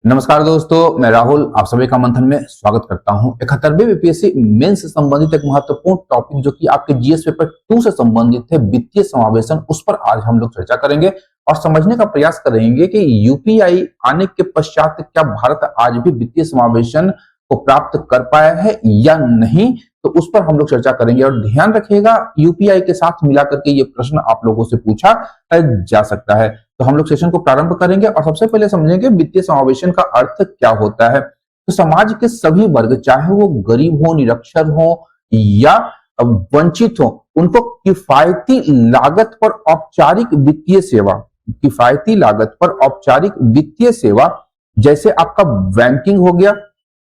नमस्कार दोस्तों, मैं राहुल आप सभी का मंथन में स्वागत करता हूं। 71वें बीपीएससी मेंस से संबंधित एक महत्वपूर्ण टॉपिक जो कि आपके जीएस पेपर 2 से संबंधित है, वित्तीय समावेशन, उस पर आज हम लोग चर्चा करेंगे और समझने का प्रयास करेंगे कि यूपीआई आने के पश्चात क्या भारत आज भी वित्तीय समावेशन को प्राप्त कर पाया है या नहीं। तो उस पर हम लोग चर्चा करेंगे और ध्यान रखिएगा, यूपीआई के साथ मिलाकर के ये प्रश्न आप लोगों से पूछा जा सकता है। तो हम लोग सेशन को प्रारंभ करेंगे और सबसे पहले समझेंगे वित्तीय समावेशन का अर्थ क्या होता है। तो समाज के सभी वर्ग, चाहे वो गरीब हो, निरक्षर हो या वंचित हो, उनको किफायती लागत पर औपचारिक वित्तीय सेवा, किफायती लागत पर औपचारिक वित्तीय सेवा जैसे आपका बैंकिंग हो गया,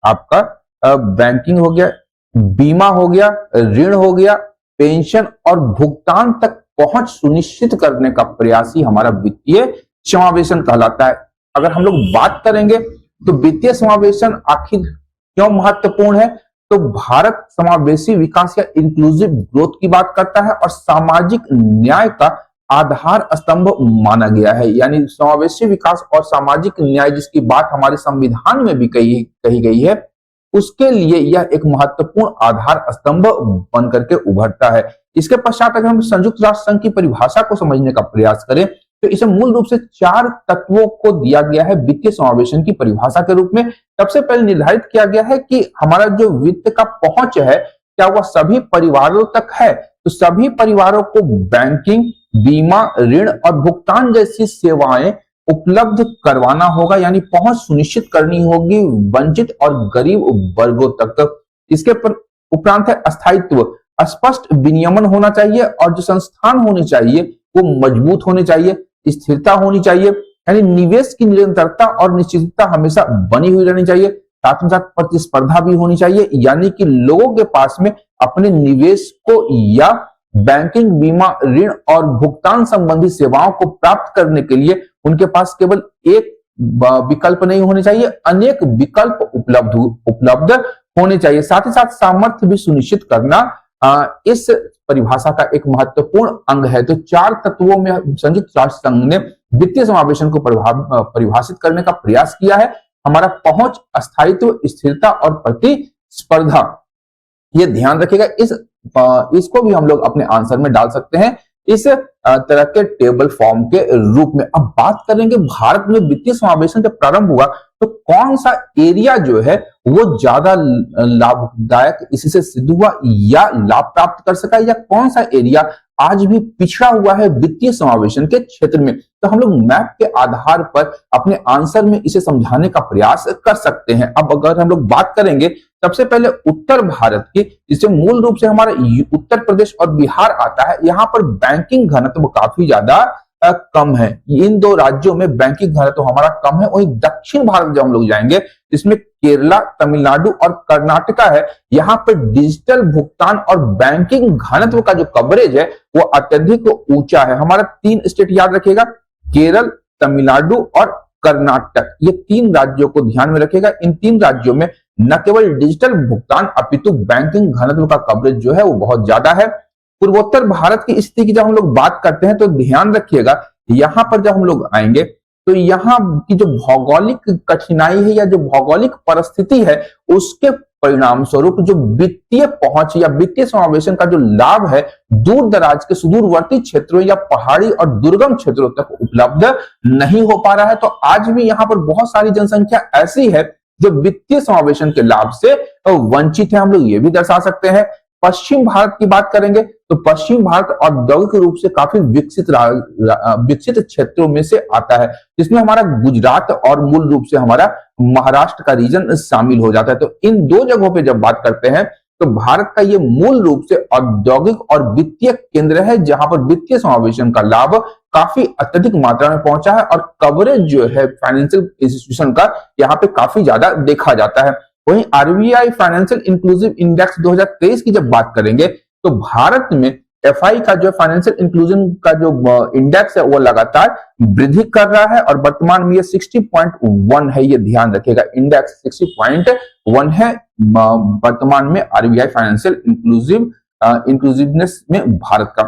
आपका बैंकिंग हो गया, बीमा हो गया, ऋण हो गया, पेंशन और भुगतान तक पहुंच सुनिश्चित करने का प्रयास ही हमारा वित्तीय समावेशन कहलाता है। अगर हम लोग बात करेंगे तो वित्तीय समावेशन आखिर क्यों महत्वपूर्ण है, तो भारत समावेशी विकास या इंक्लूसिव ग्रोथ की बात करता है और सामाजिक न्याय का आधार स्तंभ माना गया है। यानी समावेशी विकास और सामाजिक न्याय जिसकी बात हमारे संविधान में भी कही गई है, उसके लिए यह एक महत्वपूर्ण आधार स्तंभ बन करके उभरता है। इसके पश्चात अगर हम संयुक्त राष्ट्र संघ की परिभाषा को समझने का प्रयास करें तो इसे मूल रूप से 4 तत्वों को दिया गया है वित्तीय समावेशन की परिभाषा के रूप में। सबसे पहले निर्धारित किया गया है कि हमारा जो वित्त का पहुंच है, क्या वह सभी परिवारों तक है। तो सभी परिवारों को बैंकिंग, बीमा, ऋण और भुगतान जैसी सेवाएं उपलब्ध करवाना होगा, यानी पहुंच सुनिश्चित करनी होगी वंचित और गरीब वर्गों तक। इसके उपरांत है स्थायित्व, स्पष्ट विनियमन होना चाहिए और जो संस्थान होने चाहिए वो मजबूत होने चाहिए, स्थिरता होनी चाहिए, यानी निवेश की निरंतरता और निश्चितता हमेशा बनी हुई रहनी चाहिए। साथ ही साथ प्रतिस्पर्धा भी होनी चाहिए, यानी कि लोगों के पास में अपने निवेश को या बैंकिंग, बीमा, ऋण और भुगतान संबंधी सेवाओं को प्राप्त करने के लिए उनके पास केवल एक विकल्प नहीं होने चाहिए, अनेक विकल्प उपलब्ध होने चाहिए। साथ ही साथ सामर्थ्य भी सुनिश्चित करना इस परिभाषा का एक महत्वपूर्ण अंग है। तो 4 तत्वों में संयुक्त राष्ट्र संघ ने वित्तीय समावेशन को परिभाषित करने का प्रयास किया है। हमारा पहुंच, स्थायित्व, स्थिरता और प्रतिस्पर्धा, ये ध्यान रखिएगा। इसको भी हम लोग अपने आंसर में डाल सकते हैं इस तरह के टेबल फॉर्म के रूप में। अब बात करेंगे भारत में वित्तीय समावेशन जब प्रारंभ हुआ तो कौन सा एरिया जो है वो ज्यादा लाभदायक इससे सिद्ध हुआ या लाभ प्राप्त कर सका, या कौन सा एरिया आज भी पिछड़ा हुआ है वित्तीय समावेशन के क्षेत्र में। तो हम लोग मैप के आधार पर अपने आंसर में इसे समझाने का प्रयास कर सकते हैं। अब अगर हम लोग बात करेंगे सबसे पहले उत्तर भारत की, जिसे मूल रूप से हमारा उत्तर प्रदेश और बिहार आता है, यहाँ पर बैंकिंग घनत्व काफी ज्यादा कम है। इन 2 राज्यों में बैंकिंग घनत्व हमारा कम है। वहीं दक्षिण भारत जब हम लोग जाएंगे, जिसमें केरला, तमिलनाडु और कर्नाटका है, यहाँ पर डिजिटल भुगतान और बैंकिंग घनत्व का जो कवरेज है वो अत्यधिक ऊंचा है। हमारा 3 स्टेट याद रखिएगा, केरल, तमिलनाडु और कर्नाटक, ये 3 राज्यों को ध्यान में रखिएगा। इन 3 राज्यों में न केवल डिजिटल भुगतान अपितु बैंकिंग घनत्व का कवरेज जो है वो बहुत ज्यादा है। पूर्वोत्तर भारत की स्थिति की जब हम लोग बात करते हैं तो ध्यान रखिएगा, यहां पर जब हम लोग आएंगे तो यहाँ की जो भौगोलिक कठिनाई है या जो भौगोलिक परिस्थिति है, उसके परिणाम स्वरूप जो वित्तीय पहुंच या वित्तीय समावेशन का जो लाभ है दूर दराज के सुदूरवर्ती क्षेत्रों या पहाड़ी और दुर्गम क्षेत्रों तक उपलब्ध नहीं हो पा रहा है। तो आज भी यहाँ पर बहुत सारी जनसंख्या ऐसी है जो वित्तीय समावेशन के लाभ से वंचित है, हम लोग ये भी दर्शा सकते हैं। पश्चिम भारत की बात करेंगे तो पश्चिम भारत औद्योगिक रूप से काफी विकसित क्षेत्रों में से आता है, जिसमें हमारा गुजरात और मूल रूप से हमारा महाराष्ट्र का रीजन शामिल हो जाता है। तो इन 2 जगहों पे जब बात करते हैं तो भारत का ये मूल रूप से औद्योगिक और वित्तीय केंद्र है, जहां पर वित्तीय समावेशन का लाभ काफी अत्यधिक मात्रा में पहुंचा है और कवरेज जो है फाइनेंशियल इंस्टीट्यूशन का यहाँ पे काफी ज्यादा देखा जाता है। वहीं आरबीआई फाइनेंशियल इंक्लूसिव इंडेक्स 2023 की जब बात करेंगे तो भारत में एफआई का जो फाइनेंशियल इंक्लूजन का जो इंडेक्स है वो लगातार वृद्धि कर रहा है और वर्तमान में ये 60.1 है, ये ध्यान रखिएगा। इंडेक्स 60.1 है वर्तमान में आरबीआई फाइनेंशियल इंक्लूसिवनेस में भारत का।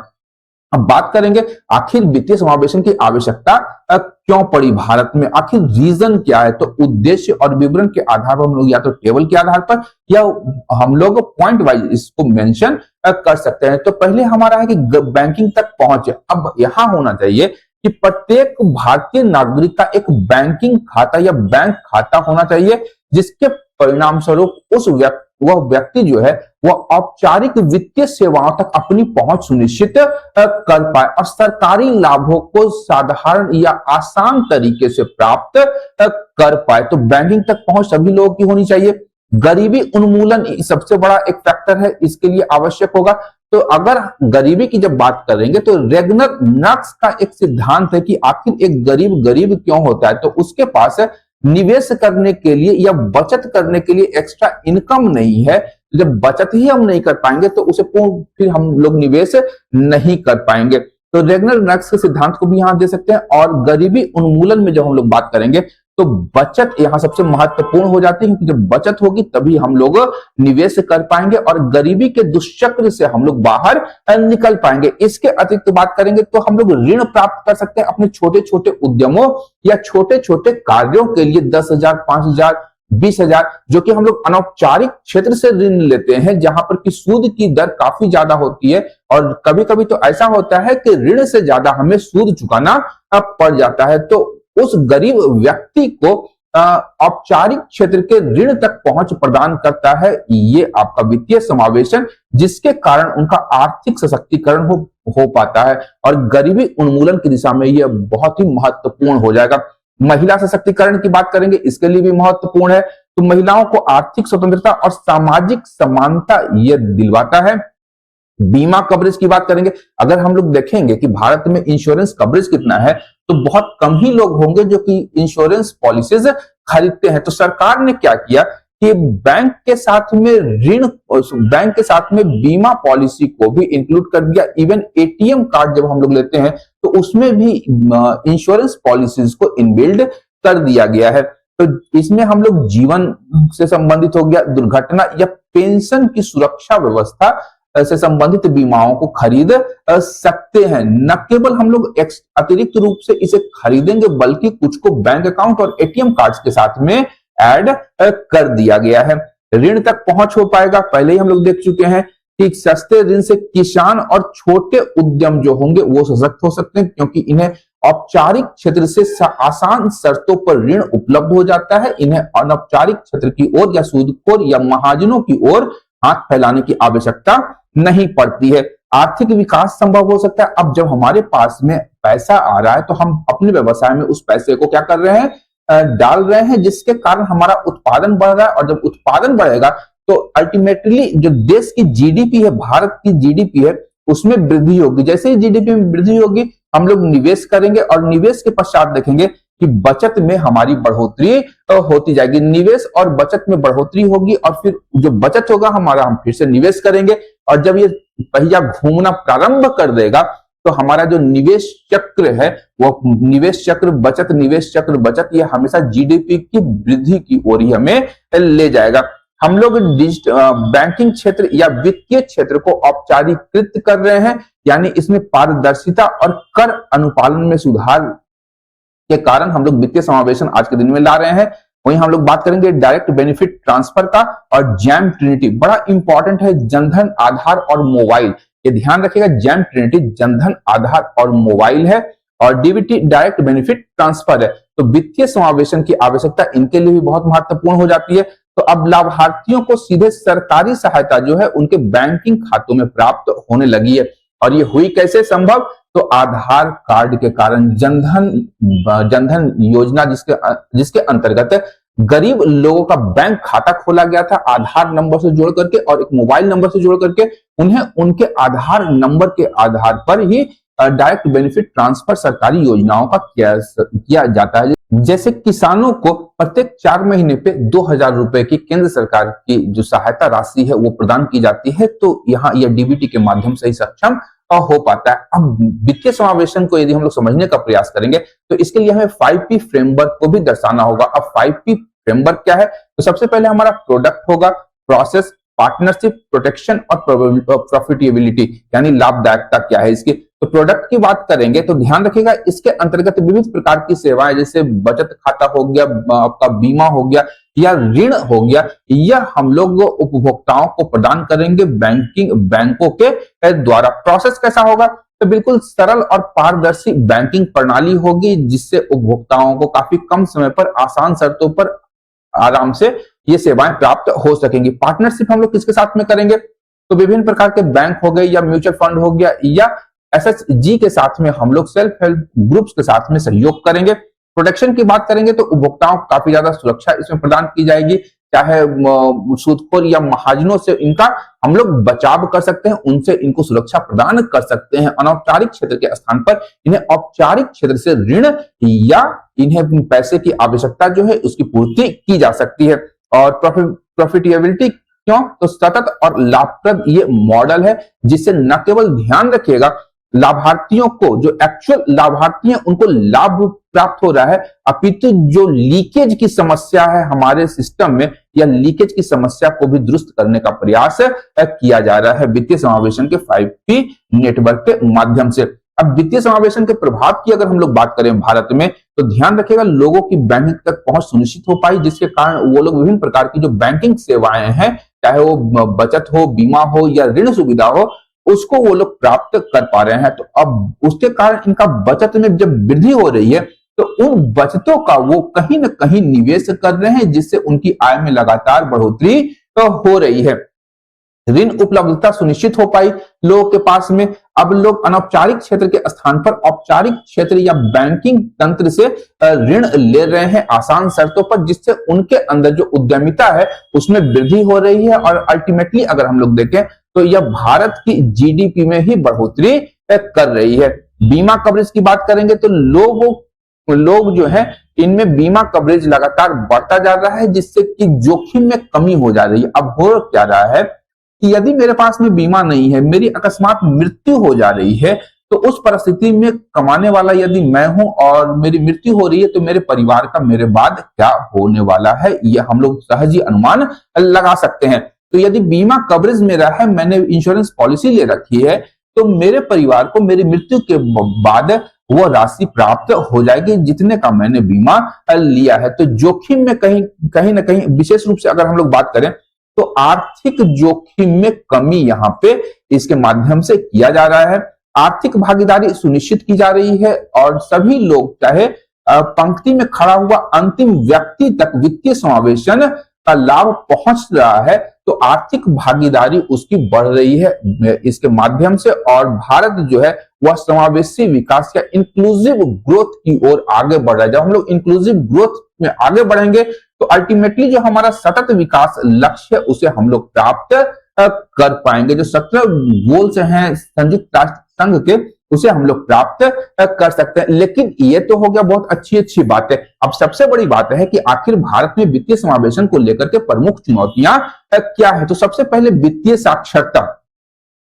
अब बात करेंगे आखिर वित्तीय समावेशन की आवश्यकता क्यों पड़ी भारत में, आखिर रीजन क्या है। तो उद्देश्य और विवरण के आधार पर हम लोग या तो टेबल के आधार पर या हम लोग पॉइंट वाइज इसको मेंशन कर सकते हैं। तो पहले हमारा है कि बैंकिंग तक पहुंचे। अब यहां होना चाहिए कि प्रत्येक भारतीय नागरिक का एक बैंकिंग खाता या बैंक खाता होना चाहिए, जिसके परिणाम स्वरूप वह व्यक्ति जो है वह औपचारिक वित्तीय सेवाओं तक अपनी पहुंच सुनिश्चित कर पाए और सरकारी लाभों को साधारण या आसान तरीके से प्राप्त कर पाए। तो बैंकिंग तक पहुंच सभी लोगों की होनी चाहिए। गरीबी उन्मूलन सबसे बड़ा एक फैक्टर है, इसके लिए आवश्यक होगा। तो अगर गरीबी की जब बात करेंगे तो रेगनर नक्स का एक सिद्धांत है कि आखिर एक गरीब गरीब क्यों होता है। तो उसके पास निवेश करने के लिए या बचत करने के लिए एक्स्ट्रा इनकम नहीं है। जब बचत ही हम नहीं कर पाएंगे तो उसे फिर हम लोग निवेश नहीं कर पाएंगे। तो रेगनर नक्स के सिद्धांत को भी यहां दे सकते हैं। और गरीबी उन्मूलन में जब हम लोग बात करेंगे तो बचत यहां सबसे महत्वपूर्ण हो जाती है, क्योंकि जब बचत होगी तभी हम लोग निवेश कर पाएंगे और गरीबी के दुष्चक्र से हम लोग बाहर निकल पाएंगे। इसके अतिरिक्त बात करेंगे तो हम लोग ऋण प्राप्त कर सकते हैं अपने छोटे छोटे उद्यमों या छोटे छोटे कार्यों के लिए 10,000, 5,000, 20,000, जो कि हम लोग अनौपचारिक क्षेत्र से ऋण लेते हैं, जहां पर की सूद की दर काफी ज्यादा होती है। और कभी कभी तो ऐसा होता है कि ऋण से ज्यादा हमें सूद चुकाना पड़ जाता है। तो उस गरीब व्यक्ति को औपचारिक क्षेत्र के ऋण तक पहुंच प्रदान करता है ये आपका वित्तीय समावेशन, जिसके कारण उनका आर्थिक सशक्तिकरण हो पाता है और गरीबी उन्मूलन की दिशा में यह बहुत ही महत्वपूर्ण हो जाएगा। महिला सशक्तिकरण की बात करेंगे, इसके लिए भी महत्वपूर्ण है। तो महिलाओं को आर्थिक स्वतंत्रता और सामाजिक समानता यह दिलवाता है। बीमा कवरेज की बात करेंगे, अगर हम लोग देखेंगे कि भारत में इंश्योरेंस कवरेज कितना है तो बहुत कम ही लोग होंगे जो कि इंश्योरेंस पॉलिसीज खरीदते हैं। तो सरकार ने क्या किया कि बैंक के साथ में बीमा पॉलिसी को भी इंक्लूड कर दिया। इवन एटीएम कार्ड जब हम लोग लेते हैं तो उसमें भी इंश्योरेंस पॉलिसीज को इनबिल्ड कर दिया गया है। तो इसमें हम लोग जीवन से संबंधित हो गया, दुर्घटना या पेंशन की सुरक्षा व्यवस्था से संबंधित बीमाओं को खरीद सकते हैं। न केवल हम लोग अतिरिक्त रूप से इसे खरीदेंगे बल्कि कुछ को बैंक अकाउंट और एटीएम कार्ड्स के साथ में ऐड कर दिया गया है। ऋण तक पहुंच हो पाएगा, पहले ही हम लोग देख चुके हैं कि सस्ते ऋण से किसान और छोटे उद्यम जो होंगे वो सशक्त हो सकते हैं, क्योंकि इन्हें औपचारिक क्षेत्र से आसान शर्तों पर ऋण उपलब्ध हो जाता है। इन्हें अनौपचारिक क्षेत्र की ओर या सूदखोर या महाजनों की ओर हाथ फैलाने की आवश्यकता नहीं पड़ती है। आर्थिक विकास संभव हो सकता है। अब जब हमारे पास में पैसा आ रहा है तो हम अपने व्यवसाय में उस पैसे को क्या कर रहे हैं, डाल रहे हैं, जिसके कारण हमारा उत्पादन बढ़ रहा है। और जब उत्पादन बढ़ेगा तो अल्टीमेटली जो देश की जीडीपी है, भारत की जीडीपी है, उसमें वृद्धि होगी। जैसे ही जीडीपी में वृद्धि होगी हम लोग निवेश करेंगे और निवेश के पश्चात देखेंगे कि बचत में हमारी बढ़ोतरी होती जाएगी। निवेश और बचत में बढ़ोतरी होगी और फिर जो बचत होगा हमारा, हम फिर से निवेश करेंगे और जब ये पहिया घूमना प्रारंभ कर देगा तो हमारा जो निवेश चक्र है वो निवेश चक्र बचत, निवेश चक्र बचत, ये हमेशा जीडीपी की वृद्धि की ओर ही हमें ले जाएगा। हम लोग बैंकिंग क्षेत्र या वित्तीय क्षेत्र को औपचारीकृत कर रहे हैं, यानी इसमें पारदर्शिता और कर अनुपालन में सुधार के कारण हम लोग वित्तीय समावेशन आज के दिन में ला रहे हैं। वहीं हम लोग बात करेंगे डायरेक्ट बेनिफिट ट्रांसफर का और जैम ट्रिनिटी, बड़ा इंपॉर्टेंट है। जनधन, आधार और मोबाइल, ये ध्यान रखिएगा। जैम ट्रिनिटी जनधन, आधार और मोबाइल है और डीबीटी डायरेक्ट बेनिफिट ट्रांसफर है। तो वित्तीय समावेशन की आवश्यकता इनके लिए भी बहुत महत्वपूर्ण हो जाती है। तो अब लाभार्थियों को सीधे सरकारी सहायता जो है उनके बैंकिंग खातों में प्राप्त होने लगी है। और ये हुई कैसे संभव? तो आधार कार्ड के कारण। जनधन योजना जिसके अंतर्गत गरीब लोगों का बैंक खाता खोला गया था आधार नंबर से जोड़ करके और एक मोबाइल नंबर से जोड़ करके, उन्हें उनके आधार नंबर के आधार पर ही डायरेक्ट बेनिफिट ट्रांसफर सरकारी योजनाओं का किया जाता है। जैसे किसानों को प्रत्येक 4 महीने पे 2,000 रुपए की केंद्र सरकार की जो सहायता राशि है वो प्रदान की जाती है। तो यहाँ यह डीबीटी के माध्यम से ही सक्षम हो पाता है। अब वित्तीय समावेशन को यदि हम लोग समझने का प्रयास करेंगे तो इसके लिए हमें 5P फ्रेमवर्क को भी दर्शाना होगा। अब 5P फ्रेमवर्क क्या है? तो सबसे पहले हमारा प्रोडक्ट होगा, प्रोसेस, पार्टनरशिप, प्रोटेक्शन और प्रॉफिटेबिलिटी, यानी लाभदायकता क्या है इसकी। तो तो प्रोडक्ट की बात करेंगे तो ध्यान रखिएगा इसके अंतर्गत विविध प्रकार की सेवाएं जैसे बचत खाता हो गया, आपका बीमा हो गया या ऋण हो गया, यह हम लोग उपभोक्ताओं को प्रदान करेंगे बैंकों के द्वारा। प्रोसेस कैसा होगा? तो बिल्कुल सरल और पारदर्शी बैंकिंग प्रणाली होगी जिससे उपभोक्ताओं को काफी कम समय पर आसान शर्तों पर आराम से ये सेवाएं प्राप्त हो सकेंगी। पार्टनरशिप हम लोग किसके साथ में करेंगे? तो विभिन्न प्रकार के बैंक हो गए या म्यूचुअल फंड हो गया या एसएचजी के साथ में हम लोग सेल्फ हेल्प ग्रुप्स के साथ में सहयोग करेंगे। प्रोटेक्शन की बात करेंगे तो उपभोक्ताओं को काफी ज्यादा सुरक्षा इसमें प्रदान की जाएगी, चाहे सूदखोर या महाजनों से इनका हम लोग बचाव कर सकते हैं, उनसे इनको सुरक्षा प्रदान कर सकते हैं। अनौपचारिक क्षेत्र के स्थान पर इन्हें औपचारिक क्षेत्र से ऋण या इन्हें पैसे की आवश्यकता जो है उसकी पूर्ति की जा सकती है। और प्रॉफिटेबिलिटी क्यों? तो सतत और लाभप्रद ये मॉडल है जिससे न केवल ध्यान रखिएगा लाभार्थियों को, जो एक्चुअल लाभार्थी हैं उनको लाभ प्राप्त हो रहा है, अपितु जो लीकेज की समस्या है हमारे सिस्टम में या लीकेज की समस्या को भी दुरुस्त करने का प्रयास किया जा रहा है वित्तीय समावेशन के 5P नेटवर्क के माध्यम से। अब वित्तीय समावेशन के प्रभाव की अगर हम लोग बात करें भारत में तो ध्यान रखिएगा लोगों की बैंकिंग तक पहुंच सुनिश्चित हो पाई, जिसके कारण वो लोग विभिन्न प्रकार की जो बैंकिंग सेवाएं हैं, चाहे वो बचत हो, बीमा हो या ऋण सुविधा हो, उसको वो लोग प्राप्त कर पा रहे हैं। तो अब उसके कारण इनका बचत में जब वृद्धि हो रही है तो उन बचतों का वो कहीं ना कहीं निवेश कर रहे हैं जिससे उनकी आय में लगातार बढ़ोतरी तो हो रही है। ऋण उपलब्धता सुनिश्चित हो पाई लोगों के पास में। अब लोग अनौपचारिक क्षेत्र के स्थान पर औपचारिक क्षेत्र या बैंकिंग तंत्र से ऋण ले रहे हैं आसान शर्तों पर, जिससे उनके अंदर जो उद्यमिता है उसमें वृद्धि हो रही है और अल्टीमेटली अगर हम लोग देखें तो यह भारत की जीडीपी में ही बढ़ोतरी कर रही है। बीमा कवरेज की बात करेंगे तो लोग जो है इनमें बीमा कवरेज लगातार बढ़ता जा रहा है जिससे कि जोखिम में कमी हो जा रही है। अब हो क्या रहा है कि यदि मेरे पास में बीमा नहीं है, मेरी अकस्मात मृत्यु हो जा रही है, तो उस परिस्थिति में कमाने वाला यदि मैं हूं और मेरी मृत्यु हो रही है तो मेरे परिवार का मेरे बाद क्या होने वाला है, यह हम लोग सहज ही अनुमान लगा सकते हैं। तो यदि बीमा कवरेज मेरा है, मैंने इंश्योरेंस पॉलिसी ले रखी है, तो मेरे परिवार को मेरी मृत्यु के बाद वो राशि प्राप्त हो जाएगी जितने का मैंने बीमा लिया है। तो जोखिम में कहीं ना कहीं विशेष रूप से अगर हम लोग बात करें तो आर्थिक जोखिम में कमी यहाँ पे इसके माध्यम से किया जा रहा है। आर्थिक भागीदारी सुनिश्चित की जा रही है और सभी लोग, चाहे पंक्ति में खड़ा हुआ अंतिम व्यक्ति तक वित्तीय समावेशन का लाभ पहुंच रहा है, तो आर्थिक भागीदारी उसकी बढ़ रही है इसके माध्यम से। और भारत जो है वह समावेशी विकास या इंक्लूसिव ग्रोथ की ओर आगे बढ़ रहा है। जब हम लोग इंक्लूसिव ग्रोथ में आगे बढ़ेंगे तो अल्टीमेटली जो हमारा सतत विकास लक्ष्य है उसे हम लोग प्राप्त कर पाएंगे। जो 17 गोल्स हैं संयुक्त राष्ट्र संघ के, उसे हम लोग प्राप्त कर सकते हैं। लेकिन ये तो हो गया बहुत अच्छी बात है। अब सबसे बड़ी बात है कि आखिर भारत में वित्तीय समावेशन को लेकर के प्रमुख चुनौतियां क्या है। तो सबसे पहले वित्तीय साक्षरता।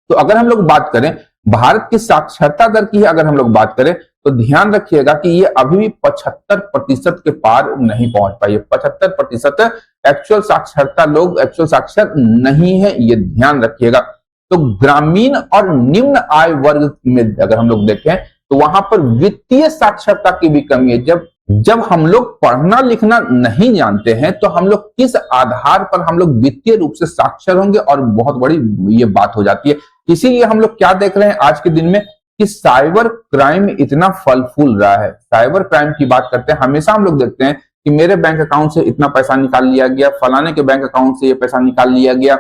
तो अगर हम लोग बात करें भारत की साक्षरता दर की अगर हम लोग बात करें तो ध्यान रखिएगा कि ये अभी भी 75% के पार नहीं पहुंच पाई है। 75% एक्चुअल साक्षरता, लोग एक्चुअल साक्षर नहीं है, ये ध्यान रखिएगा। तो ग्रामीण और निम्न आय वर्ग में अगर हम लोग देखें तो वहां पर वित्तीय साक्षरता की भी कमी है। जब हम लोग पढ़ना लिखना नहीं जानते हैं तो हम लोग किस आधार पर हम लोग वित्तीय रूप से साक्षर होंगे, और बहुत बड़ी ये बात हो जाती है। इसीलिए हम लोग क्या देख रहे हैं आज के दिन में कि साइबर क्राइम इतना फल फूल रहा है। साइबर क्राइम की बात करते हैं, हमेशा हम लोग देखते हैं कि मेरे बैंक अकाउंट से इतना पैसा निकाल लिया गया, फलाने के बैंक अकाउंट से ये पैसा निकाल लिया गया।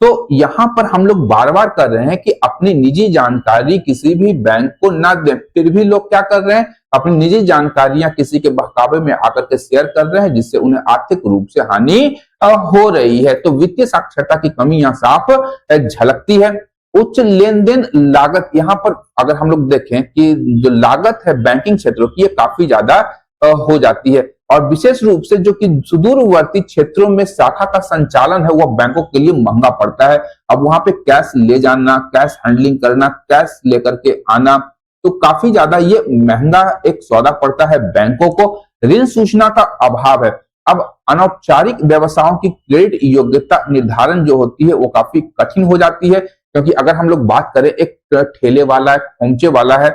तो यहां पर हम लोग बार बार कर रहे हैं कि अपनी निजी जानकारी किसी भी बैंक को ना दें, फिर भी लोग क्या कर रहे हैं, अपनी निजी जानकारियां किसी के बहकावे में आकर के शेयर कर रहे हैं, जिससे उन्हें आर्थिक रूप से हानि हो रही है। तो वित्तीय साक्षरता की कमी यहां साफ झलकती है। उच्च लेन देन लागत, यहां पर अगर हम लोग देखें कि जो लागत है बैंकिंग क्षेत्रों की, ये काफी ज्यादा हो जाती है। और विशेष रूप से जो कि सुदूरवर्ती क्षेत्रों में शाखा का संचालन है वह बैंकों के लिए महंगा पड़ता है। अब वहां पे कैश ले जाना, कैश हैंडलिंग करना, कैश लेकर के आना, तो काफी ज्यादा ये महंगा एक सौदा पड़ता है बैंकों को। ऋण सूचना का अभाव है। अब अनौपचारिक व्यवसायों की क्रेडिट योग्यता निर्धारण जो होती है वो काफी कठिन हो जाती है। क्योंकि अगर हम लोग बात करें एक ठेले वाला, एक खोमचे वाला है,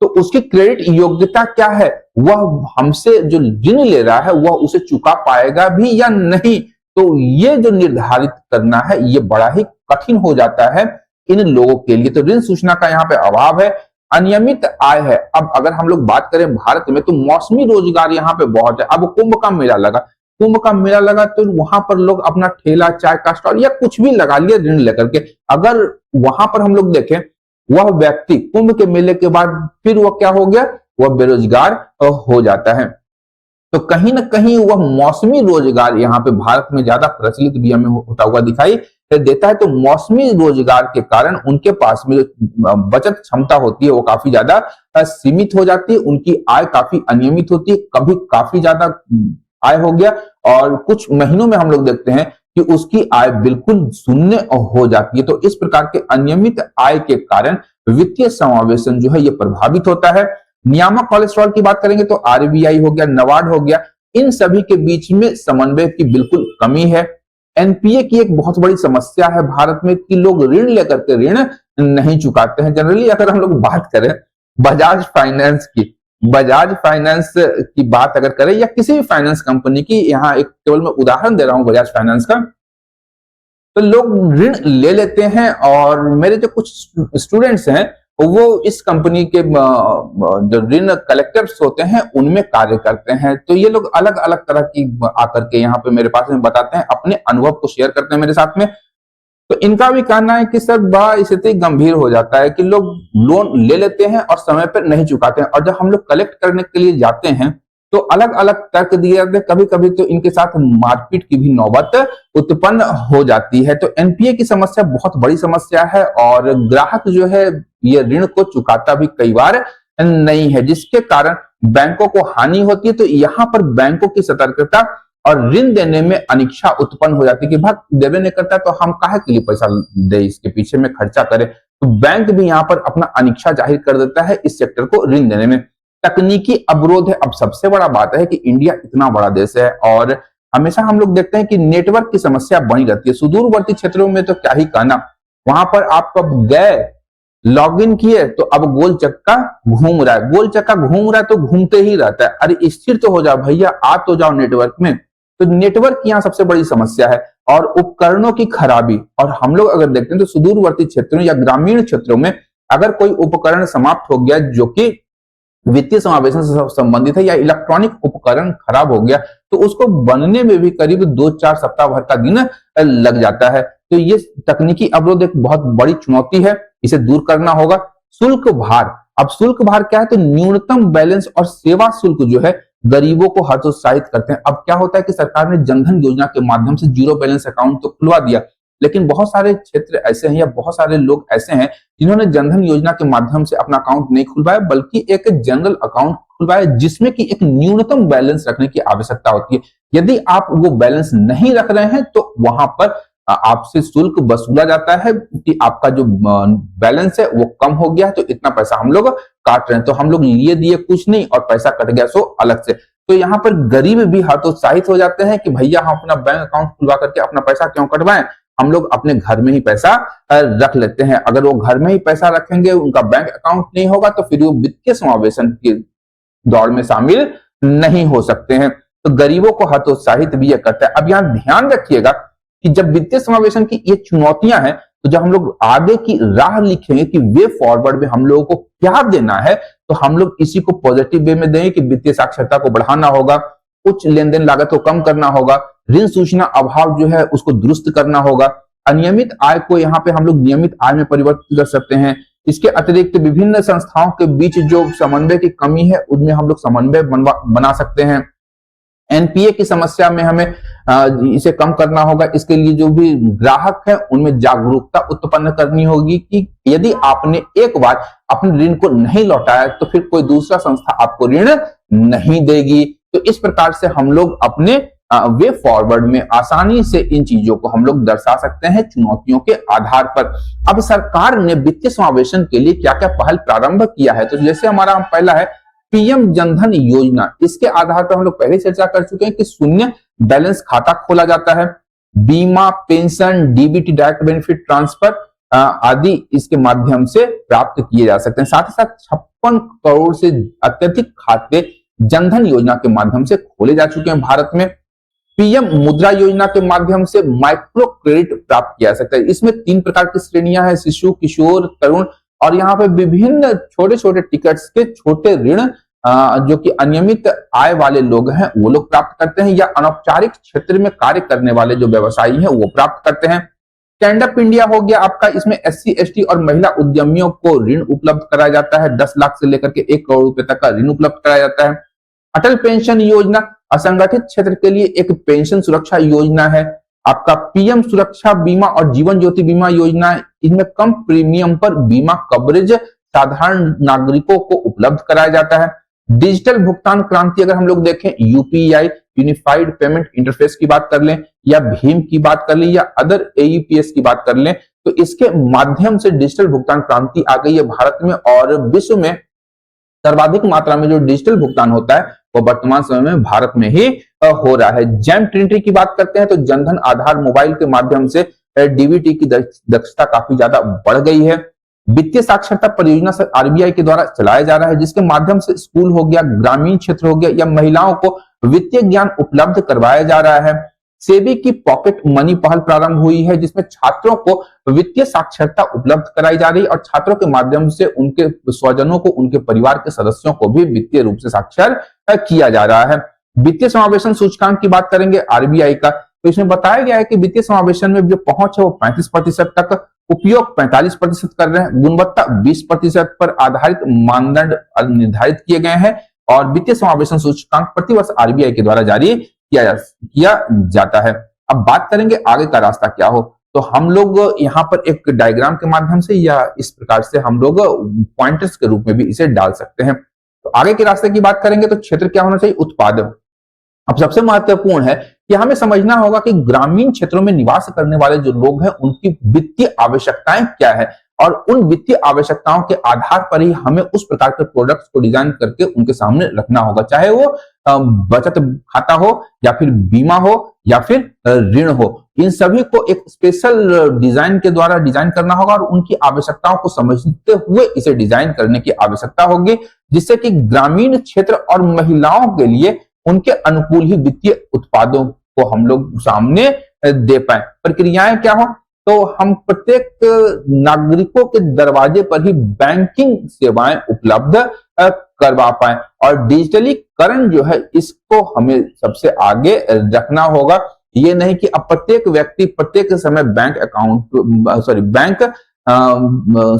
तो उसकी क्रेडिट योग्यता क्या है, वह हमसे जो ऋण ले रहा है वह उसे चुका पाएगा भी या नहीं, तो ये जो निर्धारित करना है ये बड़ा ही कठिन हो जाता है इन लोगों के लिए। तो ऋण सूचना का यहाँ पे अभाव है, अनियमित आय है। अब अगर हम लोग बात करें भारत में, तो मौसमी रोजगार यहाँ पे बहुत है। अब कुंभ का मेला लगा तो वहां पर लोग अपना ठेला, चाय का स्टॉल या कुछ भी लगा लिया ऋण लेकर के। अगर वहां पर हम लोग देखें, वह व्यक्ति कुंभ के मेले के बाद फिर वह क्या हो गया, वह बेरोजगार हो जाता है। तो कहीं ना कहीं वह मौसमी रोजगार यहाँ पे भारत में ज्यादा प्रचलित भी हमें होता हुआ दिखाई देता है। तो मौसमी रोजगार के कारण उनके पास में जो बचत क्षमता होती है वो काफी ज्यादा सीमित हो जाती है, उनकी आय काफी अनियमित होती है। कभी काफी ज्यादा आय हो गया और कुछ महीनों में हम लोग देखते हैं कि उसकी आय बिल्कुल शून्य हो जाती है। तो इस प्रकार के अनियमित आय के कारण वित्तीय समावेशन जो है ये प्रभावित होता है। नियामक कोलेस्ट्रॉल की बात करेंगे तो आरबीआई हो गया, नाबार्ड हो गया, इन सभी के बीच में समन्वय की बिल्कुल कमी है। एनपीए की एक बहुत बड़ी समस्या है भारत में कि लोग ऋण लेकर के ऋण नहीं चुकाते हैं। जनरली अगर हम लोग बात करें बजाज फाइनेंस की बात अगर करें या किसी भी फाइनेंस कंपनी की, यहाँ एक केवल मैं उदाहरण दे रहा हूं बजाज फाइनेंस का, तो लोग ऋण ले लेते हैं और मेरे जो कुछ स्टूडेंट्स हैं वो इस कंपनी के जो ऋण कलेक्टर्स होते हैं उनमें कार्य करते हैं। तो ये लोग अलग अलग तरह की आकर के यहाँ पे मेरे पास में बताते हैं, अपने अनुभव को शेयर करते हैं मेरे साथ में। तो इनका भी कहना है कि सर बड़ा स्थिति गंभीर हो जाता है कि लोग लोन ले लेते हैं और समय पर नहीं चुकाते हैं, और जब हम लोग कलेक्ट करने के लिए जाते हैं तो अलग अलग तर्क दिए जाते हैं। कभी कभी तो इनके साथ मारपीट की भी नौबत उत्पन्न हो जाती है। तो एनपीए की समस्या बहुत बड़ी समस्या है और ग्राहक जो है ये ऋण को चुकाता भी कई बार नहीं है, जिसके कारण बैंकों को हानि होती है। तो यहाँ पर बैंकों की सतर्कता और ऋण देने में अनिच्छा उत्पन्न हो जाती है कि भाई देवे नहीं करता तो हम काहे के लिए पैसा दे, इसके पीछे में खर्चा करें। तो बैंक भी यहाँ पर अपना अनिच्छा जाहिर कर देता है इस सेक्टर को ऋण देने में। तकनीकी अवरोध है। अब सबसे बड़ा बात है कि इंडिया इतना बड़ा देश है और हमेशा हम लोग देखते हैं कि नेटवर्क की समस्या बनी रहती है। सुदूरवर्ती क्षेत्रों में तो क्या ही कहना, वहां पर आप कब गए, लॉगिन किए तो अब गोल चक्का घूम रहा है, गोल चक्का घूम रहा है तो घूमते ही रहता है। अरे स्थिर तो हो जाओ भैया, आ तो जाओ नेटवर्क में। तो नेटवर्क यहाँ सबसे बड़ी समस्या है और उपकरणों की खराबी। और हम लोग अगर देखते हैं तो सुदूरवर्ती क्षेत्रों या ग्रामीण क्षेत्रों में अगर कोई उपकरण समाप्त हो गया जो कि वित्तीय समावेशन से संबंधित है या इलेक्ट्रॉनिक उपकरण खराब हो गया तो उसको बनने में भी करीब 2-4 सप्ताह भर का दिन लग जाता है। तो ये तकनीकी अवरोध एक बहुत बड़ी चुनौती है, इसे दूर करना होगा। शुल्क भार। अब शुल्क भार क्या है, तो न्यूनतम बैलेंस और सेवा शुल्क जो है गरीबों को हतोत्साहित करते हैं। अब क्या होता है कि सरकार ने जनधन योजना के माध्यम से जीरो बैलेंस अकाउंट तो खुलवा दिया, लेकिन बहुत सारे क्षेत्र ऐसे हैं या बहुत सारे लोग ऐसे हैं जिन्होंने जनधन योजना के माध्यम से अपना अकाउंट नहीं खुलवाया बल्कि एक जनरल अकाउंट खुलवाया जिसमें कि एक न्यूनतम बैलेंस रखने की आवश्यकता होती है। यदि आप वो बैलेंस नहीं रख रहे हैं तो वहां पर आपसे शुल्क वसूला जाता है कि आपका जो बैलेंस है वो कम हो गया है तो इतना पैसा हम लोग काट रहे हैं। तो हम लोग लिए दिए कुछ नहीं और पैसा कट गया सो अलग से। तो यहाँ पर गरीब भी हतोत्साहित हो जाते हैं कि भैया हम अपना बैंक अकाउंट खुलवा करके अपना पैसा क्यों कटवाएं, हम लोग अपने घर में ही पैसा रख लेते हैं। अगर वो घर में ही पैसा रखेंगे, उनका बैंक अकाउंट नहीं होगा तो फिर वो वित्तीय समावेशन की दौड़ में शामिल नहीं हो सकते हैं। तो गरीबों को हतोत्साहित भी यह करता है। अब यहाँ ध्यान रखिएगा कि जब वित्तीय समावेशन की ये चुनौतियां हैं तो जब हम लोग आगे की राह लिखेंगे कि वे फॉरवर्ड में हम लोगों को क्या देना है तो हम लोग इसी को पॉजिटिव वे में देंगे कि वित्तीय साक्षरता को बढ़ाना होगा, उच्च लेन देन लागत को कम करना होगा, ऋण सूचना अभाव जो है उसको दुरुस्त करना होगा, अनियमित आय को यहाँ पे हम लोग नियमित आय में परिवर्तित कर सकते हैं। इसके अतिरिक्त विभिन्न संस्थाओं के बीच जो समन्वय की कमी है उनमें हम लोग समन्वय बना सकते हैं। एनपीए की समस्या में हमें इसे कम करना होगा। इसके लिए जो भी ग्राहक है उनमें जागरूकता उत्पन्न करनी होगी कि यदि आपने एक बार अपने ऋण को नहीं लौटाया तो फिर कोई दूसरा संस्था आपको ऋण नहीं देगी। तो इस प्रकार से हम लोग अपने वे फॉरवर्ड में आसानी से इन चीजों को हम लोग दर्शा सकते हैं चुनौतियों के आधार पर। अब सरकार ने वित्तीय समावेशन के लिए क्या क्या पहल प्रारंभ किया है, तो जैसे हमारा पहला है पीएम जनधन योजना। इसके आधार पर हम लोग पहले चर्चा कर चुके हैं कि शून्य बैलेंस खाता खोला जाता है, बीमा, pension, DBT direct benefit transfer, आदि इसके माध्यम से प्राप्त किए जा सकते हैं। साथ ही साथ 56 करोड़ से अत्यधिक खाते जनधन योजना के माध्यम से खोले जा चुके हैं भारत में। पीएम मुद्रा योजना के माध्यम से माइक्रो क्रेडिट प्राप्त किया जा सकता है। इसमें 3 प्रकार की श्रेणियां हैं, शिशु, किशोर, तरुण, और यहाँ पे विभिन्न छोटे छोटे टिकट्स के छोटे ऋण जो कि अनियमित आय वाले लोग हैं वो लोग प्राप्त करते हैं, या अनौपचारिक क्षेत्र में कार्य करने वाले जो व्यवसायी हैं वो प्राप्त करते हैं। स्टैंड अप इंडिया हो गया आपका, इसमें एससी, एसटी और महिला उद्यमियों को ऋण उपलब्ध कराया जाता है। 10 लाख से लेकर के 1 करोड़ रुपए तक का ऋण उपलब्ध कराया जाता है। अटल पेंशन योजना असंगठित क्षेत्र के लिए एक पेंशन सुरक्षा योजना है। आपका पीएम सुरक्षा बीमा और जीवन ज्योति बीमा योजना, इनमें कम प्रीमियम पर बीमा कवरेज साधारण नागरिकों को उपलब्ध कराया जाता है। डिजिटल भुगतान क्रांति अगर हम लोग देखें, यूपीआई यूनिफाइड पेमेंट इंटरफेस की बात कर लें, या भीम की बात कर लें, या अदर एईपीएस की बात कर लें, तो इसके माध्यम से डिजिटल भुगतान क्रांति आ गई है भारत में, और विश्व में सर्वाधिक मात्रा में जो डिजिटल भुगतान होता है वो वर्तमान समय में भारत में ही हो रहा है। जैम ट्रिनिटी की बात करते हैं तो जनधन आधार मोबाइल के माध्यम से डीबीटी की दक्षता काफी ज्यादा बढ़ गई है। वित्तीय साक्षरता परियोजना से आरबीआई के द्वारा चलाया जा रहा है, जिसके माध्यम से स्कूल हो गया, ग्रामीण क्षेत्र हो गया, या महिलाओं को वित्तीय ज्ञान उपलब्ध करवाया जा रहा है। सेबी की पॉकेट मनी पहल प्रारंभ हुई है, जिसमें छात्रों को वित्तीय साक्षरता उपलब्ध कराई जा रही है, और छात्रों के माध्यम से उनके स्वजनों को, उनके परिवार के सदस्यों को भी वित्तीय रूप से साक्षर किया जा रहा है। वित्तीय समावेशन सूचकांक की बात करेंगे आरबीआई का, तो इसमें बताया गया है कि वित्तीय समावेशन में जो पहुंच है वो 35% तक, उपयोग 45% कर रहे हैं, गुणवत्ता 20% पर आधारित मानदंड निर्धारित किए गए हैं, और वित्तीय समावेशन सूचकांक प्रतिवर्ष आरबीआई के द्वारा जारी किया जाता है। अब बात करेंगे आगे का रास्ता क्या हो, तो हम लोग यहाँ पर एक डायग्राम के माध्यम से या इस प्रकार से हम लोग पॉइंटर्स के रूप में भी इसे डाल सकते हैं। तो आगे के रास्ते की बात करेंगे तो क्षेत्र क्या होना चाहिए, उत्पादन। अब सबसे महत्वपूर्ण है कि हमें समझना होगा कि ग्रामीण क्षेत्रों में निवास करने वाले जो लोग हैं उनकी वित्तीय आवश्यकताएं क्या है, और उन वित्तीय आवश्यकताओं के आधार पर ही हमें उस प्रकार के प्रोडक्ट्स को डिजाइन करके उनके सामने रखना होगा, चाहे वो बचत खाता हो, या फिर बीमा हो, या फिर ऋण हो। इन सभी को एक स्पेशल डिजाइन के द्वारा डिजाइन करना होगा, और उनकी आवश्यकताओं को समझते हुए इसे डिजाइन करने की आवश्यकता होगी, जिससे कि ग्रामीण क्षेत्र और महिलाओं के लिए उनके अनुकूल ही वित्तीय उत्पादों को हम लोग सामने दे पाए। प्रक्रियाएं क्या हो, तो हम प्रत्येक नागरिकों के दरवाजे पर ही बैंकिंग सेवाएं उपलब्ध करवा पाए, और डिजिटलीकरण जो है इसको हमें सबसे आगे रखना होगा। ये नहीं कि अब प्रत्येक व्यक्ति प्रत्येक समय बैंक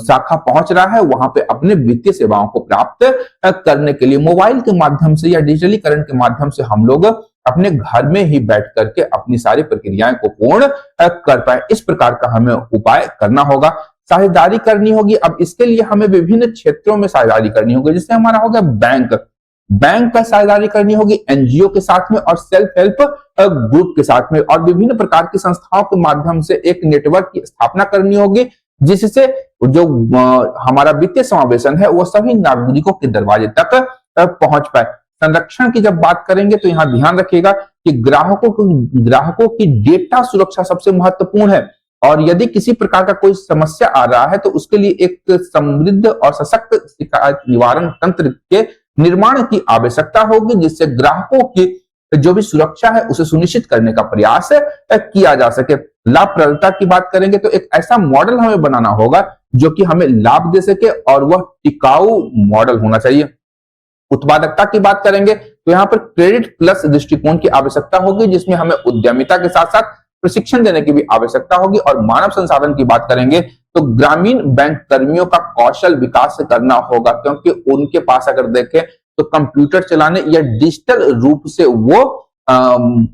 शाखा पहुंच रहा है, वहां पे अपने वित्तीय सेवाओं को प्राप्त करने के लिए मोबाइल के माध्यम से या डिजिटलीकरण के माध्यम से हम लोग अपने घर में ही बैठ करके अपनी सारी प्रक्रियाएं को पूर्ण कर पाए। इस प्रकार का हमें उपाय करना होगा। साझेदारी करनी होगी। अब इसके लिए हमें विभिन्न क्षेत्रों में साझेदारी करनी होगी, जिससे हमारा हो गया बैंक का साझेदारी करनी होगी एनजीओ के साथ में, और सेल्फ हेल्प ग्रुप के साथ में, और विभिन्न प्रकार की संस्थाओं के माध्यम से एक नेटवर्क की स्थापना करनी होगी, जिससे जो हमारा वित्तीय समावेशन है वो सभी नागरिकों के दरवाजे तक पहुंच पाए। संरक्षण की जब बात करेंगे तो यहां ध्यान रखिएगा कि ग्राहकों की डेटा सुरक्षा सबसे महत्वपूर्ण है, और यदि किसी प्रकार का कोई समस्या आ रहा है तो उसके लिए एक समृद्ध और सशक्त शिकायत निवारण तंत्र के निर्माण की आवश्यकता होगी, जिससे ग्राहकों की जो भी सुरक्षा है उसे सुनिश्चित करने का प्रयास किया जा सके। लाभप्रदता की बात करेंगे तो एक ऐसा मॉडल हमें बनाना होगा जो कि हमें लाभ दे सके, और वह टिकाऊ मॉडल होना चाहिए। उत्पादकता की बात करेंगे तो यहाँ पर क्रेडिट प्लस दृष्टिकोण की आवश्यकता होगी, जिसमें हमें उद्यमिता के साथ साथ प्रशिक्षण देने की भी आवश्यकता होगी। और मानव संसाधन की बात करेंगे तो ग्रामीण बैंक कर्मियों का कौशल विकास करना होगा, क्योंकि उनके पास अगर देखें तो कंप्यूटर चलाने या डिजिटल रूप से वो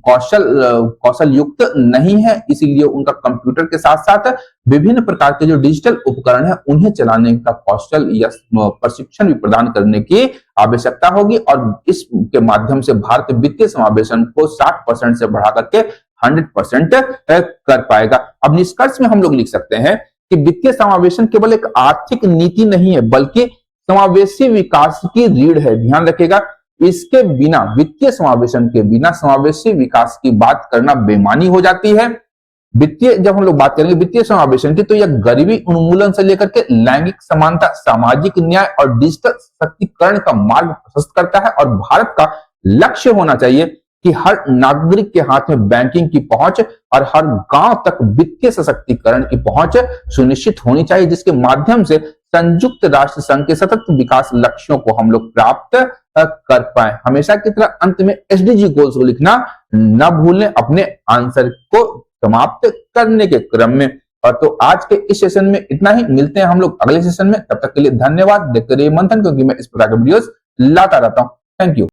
कौशल युक्त नहीं है, इसीलिए उनका कंप्यूटर के साथ साथ विभिन्न प्रकार के जो डिजिटल उपकरण है उन्हें चलाने का कौशल या प्रशिक्षण भी प्रदान करने की आवश्यकता होगी। और इसके माध्यम से भारत वित्तीय समावेशन को 60% से बढ़ा करके 100% कर पाएगा। अब निष्कर्ष में हम लोग लिख सकते हैं कि वित्तीय समावेशन केवल एक आर्थिक नीति नहीं है, बल्कि समावेशी विकास की रीढ़ है। ध्यान रखिएगा, इसके बिना, वित्तीय समावेशन के बिना समावेशी विकास की बात करना बेमानी हो जाती है। वित्तीय, जब हम लोग बात करेंगे वित्तीय समावेशन की, तो यह गरीबी उन्मूलन से लेकर के लैंगिक समानता, सामाजिक न्याय और डिजिटल सशक्तिकरण का मार्ग प्रशस्त करता है। और भारत का लक्ष्य होना चाहिए कि हर नागरिक के हाथ में बैंकिंग की पहुंच और हर गांव तक वित्तीय सशक्तिकरण की पहुंच सुनिश्चित होनी चाहिए, जिसके माध्यम से संयुक्त राष्ट्र संघ के सतत विकास लक्ष्यों को हम लोग प्राप्त कर पाए। हमेशा की तरह अंत में एसडीजी गोल्स को लिखना न भूलें अपने आंसर को समाप्त करने के क्रम में। और तो आज के इस सेशन में इतना ही, मिलते हैं हम लोग अगले सेशन में। तब तक के लिए धन्यवाद। देखते रहिए मंथन, क्योंकि मैं इस प्रकार के वीडियोस लाता रहता हूं। Thank you.